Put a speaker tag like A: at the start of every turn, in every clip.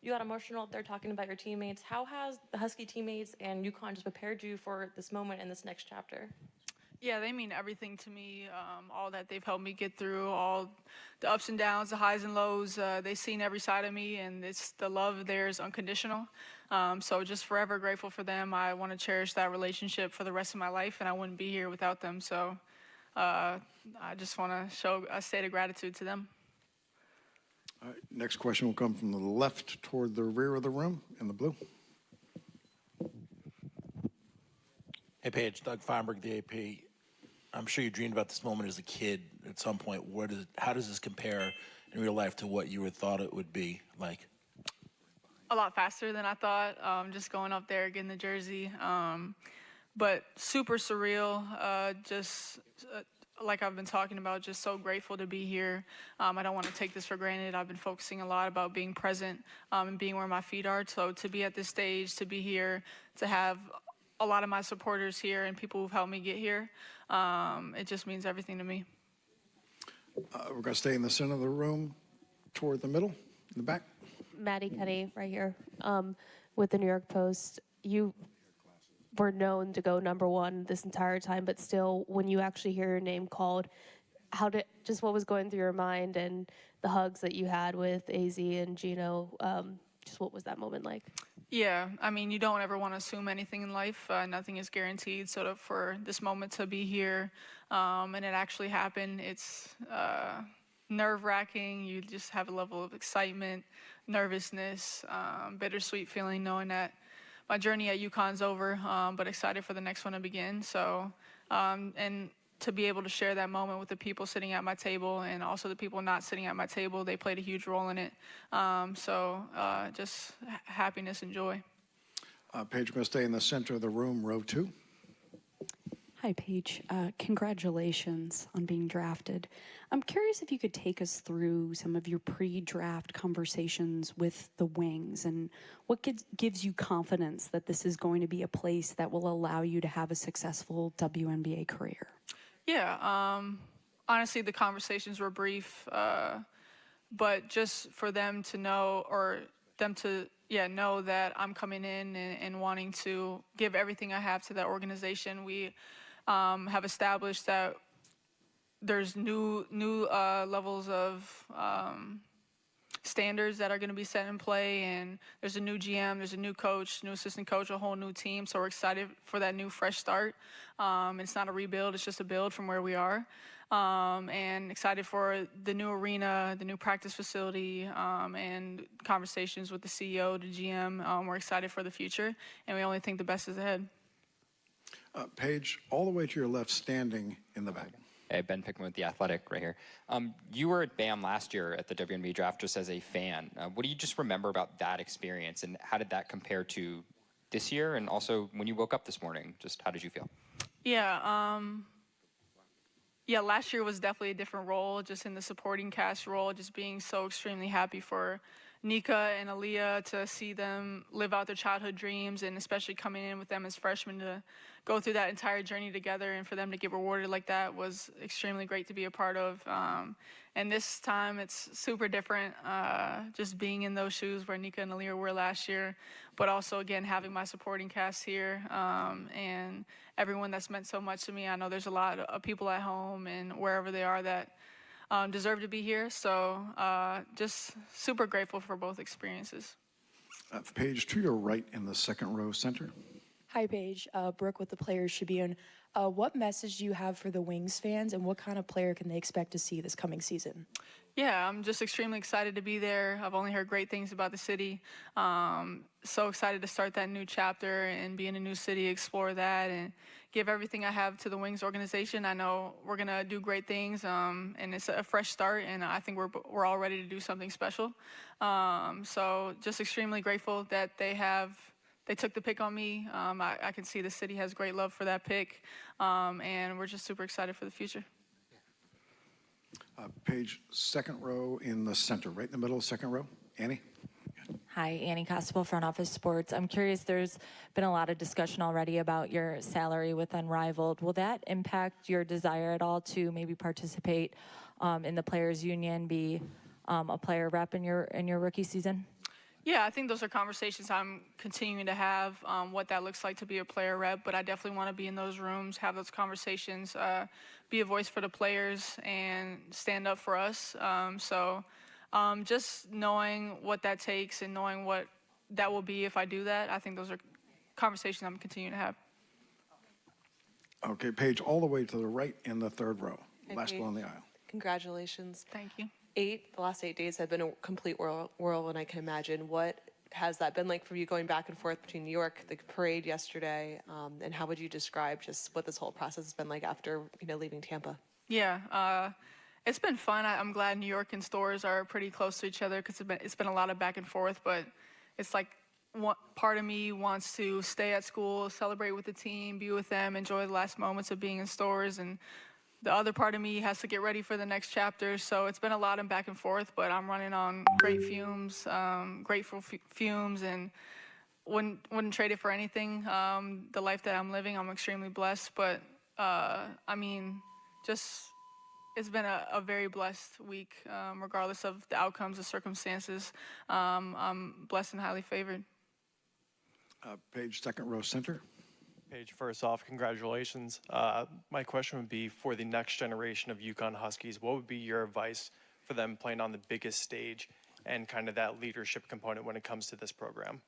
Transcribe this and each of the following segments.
A: You got emotional up there talking about your teammates. How has the Husky teammates and UConn just prepared you for this moment and this next chapter?
B: Yeah, they mean everything to me. All that they've helped me get through, all the ups and downs, the highs and lows. They've seen every side of me, and it's the love there is unconditional. So just forever grateful for them. I want to cherish that relationship for the rest of my life, and I wouldn't be here without them. So I just want to show a state of gratitude to them.
C: All right, next question will come from the left toward the rear of the room in the blue.
D: Hey, Paige, Doug Feinberg, the AP. I'm sure you dreamed about this moment as a kid at some point. How does this compare in real life to what you thought it would be like?
B: A lot faster than I thought, just going up there, getting the jersey. But super surreal, like I've been talking about, just so grateful to be here. I don't want to take this for granted. I've been focusing a lot about being present and being where my feet are. So to be at this stage, to be here, to have a lot of my supporters here and people who've helped me get here, it just means everything to me.
C: We're going to stay in the center of the room toward the middle, in the back.
E: Maddie Cuddy, right here, with the New York Post. You were known to go #1 this entire time, but still, when you actually hear your name called, what was going through your mind, and the hugs that you had with AZ and Gino, just what was that moment like?
B: Yeah, I mean, you don't ever want to assume anything in life. Nothing is guaranteed. So for this moment to be here and it actually happened, it's nerve-wracking. You just have a level of excitement, nervousness, bittersweet feeling knowing that my journey at UConn's over, but excited for the next one to begin. So, and to be able to share that moment with the people sitting at my table and also the people not sitting at my table, they played a huge role in it. Just happiness and joy.
C: Paige, we're going to stay in the center of the room, row 2.
F: Hi, Paige. Congratulations on being drafted. I'm curious if you could take us through some of your pre-draft conversations with the Wings and what gives you confidence that this is going to be a place that will allow you to have a successful WNBA career.
B: Yeah, honestly, the conversations were brief, but just for them to know, or them to know that I'm coming in and wanting to give everything I have to that organization. We have established that there's new levels of standards that are going to be set in play, and there's a new GM, there's a new coach, new assistant coach, a whole new team. So we're excited for that new fresh start. It's not a rebuild, it's just a build from where we are. And excited for the new arena, the new practice facility, and conversations with the CEO, the GM. We're excited for the future, and we only think the best is ahead.
C: Paige, all the way to your left, standing in the back.
G: Hey, Ben Pickman with The Athletic right here. You were at BAM last year at the WNBA Draft just as a fan. What do you just remember about that experience, and how did that compare to this year? And also, when you woke up this morning, just how did you feel?
B: Yeah, last year was definitely a different role, just in the supporting cast role, just being so extremely happy for Nika and Aaliyah to see them live out their childhood dreams, and especially coming in with them as freshmen to go through that entire journey together, and for them to get rewarded like that was extremely great to be a part of. And this time it's super different, just being in those shoes where Nika and Aaliyah were last year, but also again having my supporting cast here and everyone that's meant so much to me. I know there's a lot of people at home and wherever they are that deserve to be here. So just super grateful for both experiences.
C: Paige, to your right in the second row center.
H: Hi, Paige. Brooke with the Players Tribune. What message do you have for the Wings fans, and what kind of player can they expect to see this coming season?
B: Yeah, I'm just extremely excited to be there. I've only heard great things about the city. So excited to start that new chapter and be in a new city, explore that, and give everything I have to the Wings organization. I know we're going to do great things, and it's a fresh start, and I think we're all ready to do something special. So just extremely grateful that they took the pick on me. I can see the city has great love for that pick, and we're just super excited for the future.
C: Paige, second row in the center, right in the middle, second row. Annie?
I: Hi, Annie Costable, Front Office Sports. I'm curious, there's been a lot of discussion already about your salary with Unrivaled. Will that impact your desire at all to maybe participate in the Players Union, be a player rep in your rookie season?
B: Yeah, I think those are conversations I'm continuing to have, what that looks like to be a player rep, but I definitely want to be in those rooms, have those conversations, be a voice for the players, and stand up for us. Just knowing what that takes and knowing what that will be if I do that, I think those are conversations I'm continuing to have.
C: Okay, Paige, all the way to the right in the third row.
J: Hi,
C: Last
J: Paige.
C: one on the aisle.
J: Congratulations.
B: Thank you.
J: The last 8 days have been a complete whirlwind, I can imagine. What has that been like for you going back and forth between New York, the parade yesterday, and how would you describe just what this whole process has been like after, leaving Tampa?
B: Yeah, it's been fun. I'm glad New York and stores are pretty close to each other because it's been a lot of back and forth, but it's like part of me wants to stay at school, celebrate with the team, be with them, enjoy the last moments of being in stores, and the other part of me has to get ready for the next chapter. So it's been a lot of back and forth, but I'm running on great fumes, grateful fumes, and wouldn't trade it for anything. The life that I'm living, I'm extremely blessed, but it's been a very blessed week, regardless of the outcomes, the circumstances. I'm blessed and highly favored.
C: Paige, second row center.
K: Paige, first off, congratulations. My question would be for the next generation of UConn Huskies, what would be your advice for them playing on the biggest stage and kind of that leadership component when it comes to this program?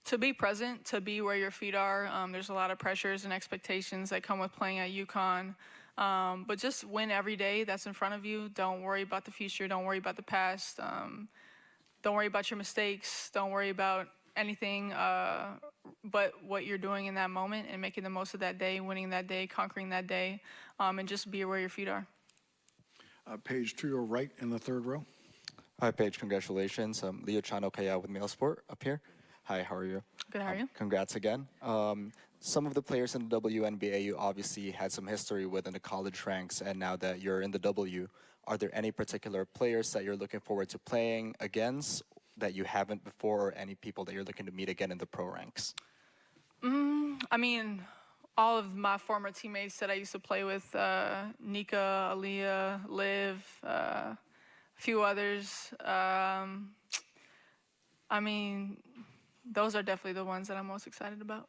B: To be present, to be where your feet are. There's a lot of pressures and expectations that come with playing at UConn. But just win every day that's in front of you. Don't worry about the future. Don't worry about the past. Don't worry about your mistakes. Don't worry about anything but what you're doing in that moment and making the most of that day, winning that day, conquering that day, and just be where your feet are.
C: Paige, to your right in the third row.
L: Hi, Paige. Congratulations. Leo Chano Kaya with Mail Sport up here. Hi, how are you?
B: Good, how are you?
L: Congrats again. Some of the players in the WNBA you obviously had some history with in the college ranks, and now that you're in the W, are there any particular players that you're looking forward to playing against that you haven't before, or any people that you're looking to meet again in the pro ranks?
B: All of my former teammates that I used to play with, Nika, Aaliyah, Liv, a few others. Those are definitely the ones that I'm most excited about.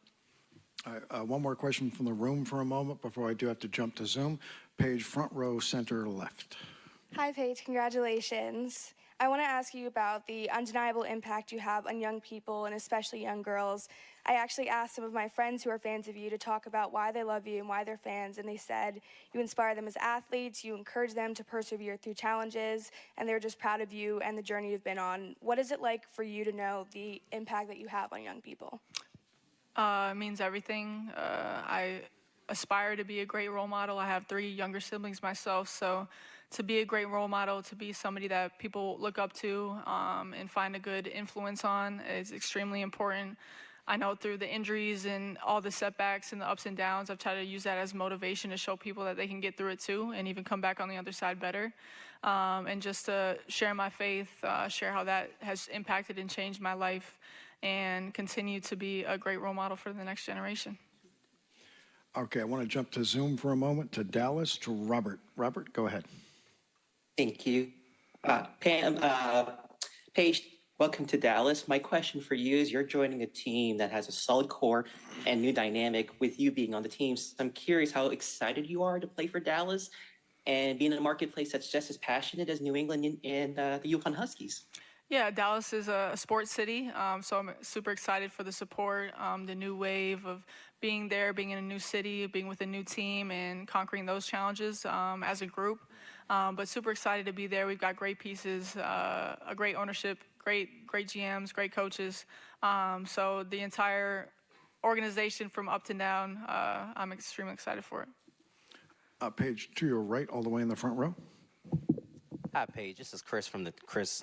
C: One more question from the room for a moment before I do have to jump to Zoom. Paige, front row center left.
M: Hi, Paige. Congratulations. I want to ask you about the undeniable impact you have on young people and especially young girls. I actually asked some of my friends who are fans of you to talk about why they love you and why they're fans, and they said you inspire them as athletes, you encourage them to persevere through challenges, and they're just proud of you and the journey you've been on. What is it like for you to know the impact that you have on young people?
B: It means everything. I aspire to be a great role model. I have 3 younger siblings myself, so to be a great role model, to be somebody that people look up to and find a good influence on is extremely important. I know through the injuries and all the setbacks and the ups and downs, I've tried to use that as motivation to show people that they can get through it too and even come back on the other side better. And just to share my faith, share how that has impacted and changed my life, and continue to be a great role model for the next generation.
C: Okay, I want to jump to Zoom for a moment, to Dallas, to Robert. Robert, go ahead.
N: Thank you. Paige, welcome to Dallas. My question for you is, you're joining a team that has a solid core and new dynamic with you being on the team. So I'm curious how excited you are to play for Dallas and be in a marketplace that's just as passionate as New England and the UConn Huskies.
B: Yeah, Dallas is a sports city, so I'm super excited for the support, the new wave of being there, being in a new city, being with a new team, and conquering those challenges as a group. But super excited to be there. We've got great pieces, a great ownership, great GMs, great coaches. So the entire organization from up to down, I'm extremely excited for it.
C: Paige, to your right, all the way in the front row.
O: Hi, Paige. This is Chris from the Chris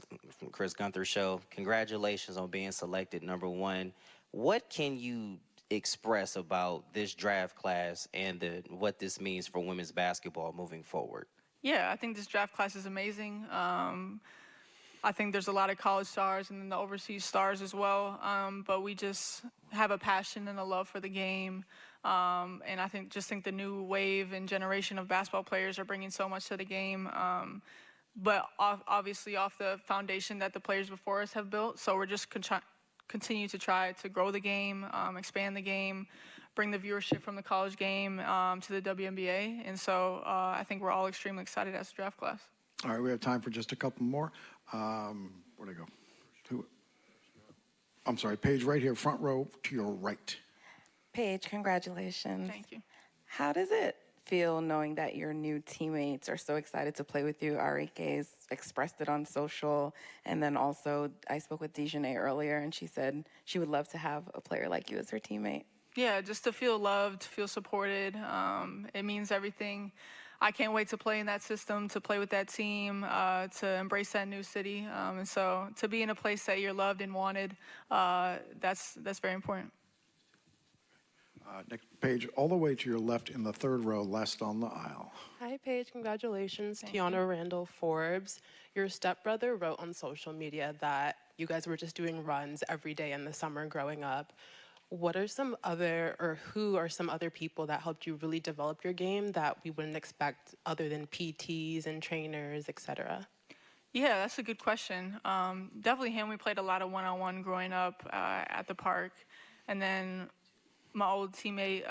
O: Gunther Show. Congratulations on being selected #1. What can you express about this draft class and what this means for women's basketball moving forward?
B: Yeah, I think this draft class is amazing. I think there's a lot of college stars and then the overseas stars as well. But we just have a passion and a love for the game. And I think the new wave and generation of basketball players are bringing so much to the game. but obviously off the foundation that the players before us have built. So we're just continue to try to grow the game, expand the game, bring the viewership from the college game to the WNBA. And so I think we're all extremely excited as a draft class.
C: All right, we have time for just a couple more. Where'd I go? I'm sorry, Paige, right here, front row to your right.
P: Paige, congratulations.
B: Thank you.
P: How does it feel knowing that your new teammates are so excited to play with you? Arike's expressed it on social, and then also I spoke with Dejanay earlier, and she said she would love to have a player like you as her teammate.
B: Yeah, just to feel loved, feel supported. It means everything. I can't wait to play in that system, to play with that team, to embrace that new city. And so to be in a place that you're loved and wanted, that's very important.
C: Next page, all the way to your left in the third row, last on the aisle.
Q: Hi, Paige. Congratulations, Tiana Randall Forbes. Your stepbrother wrote on social media that you guys were just doing runs every day in the summer growing up. What are some other, or who are some other people that helped you really develop your game that we wouldn't expect other than PTs and trainers, etc.?
B: Yeah, that's a good question. Definitely him. We played a lot of one-on-one growing up at the park. And then my old teammate,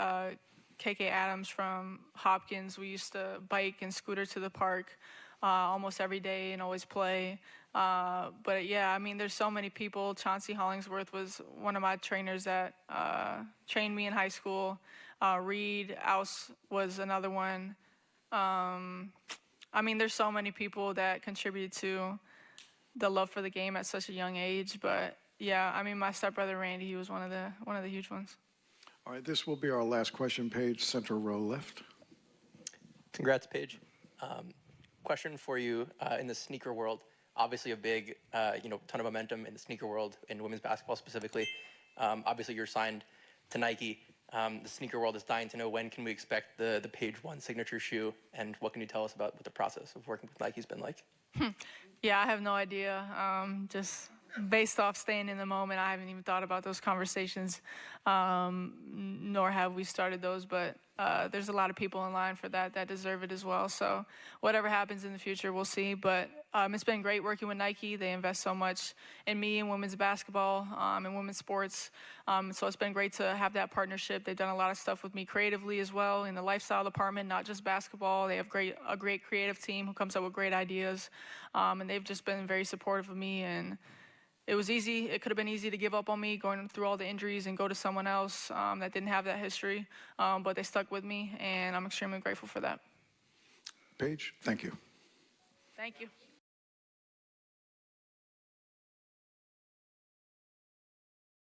B: KK Adams from Hopkins, we used to bike and scooter to the park almost every day and always play. But yeah, I mean, there's so many people. Chauncey Hollingsworth was one of my trainers that trained me in high school. Reed Ouse was another one. I mean, there's so many people that contributed to the love for the game at such a young age. But yeah, I mean, my stepbrother Randy, he was one of the huge ones.
C: All right, this will be our last question, Paige, center row left.
R: Congrats, Paige. Question for you in the sneaker world. Obviously a big, ton of momentum in the sneaker world, in women's basketball specifically. Obviously you're signed to Nike. The sneaker world is dying to know when can we expect the Paige 1 signature shoe, and what can you tell us about what the process of working with Nike's been like?
B: Yeah, I have no idea. Just based off staying in the moment, I haven't even thought about those conversations, nor have we started those, but there's a lot of people in line for that deserve it as well. So whatever happens in the future, we'll see. But it's been great working with Nike. They invest so much in me and women's basketball and women's sports. So it's been great to have that partnership. They've done a lot of stuff with me creatively as well in the lifestyle department, not just basketball. They have a great creative team who comes up with great ideas. And they've just been very supportive of me. And it was easy. It could have been easy to give up on me going through all the injuries and go to someone else that didn't have that history. But they stuck with me, and I'm extremely grateful for that.
C: Paige, thank you.
B: Thank you.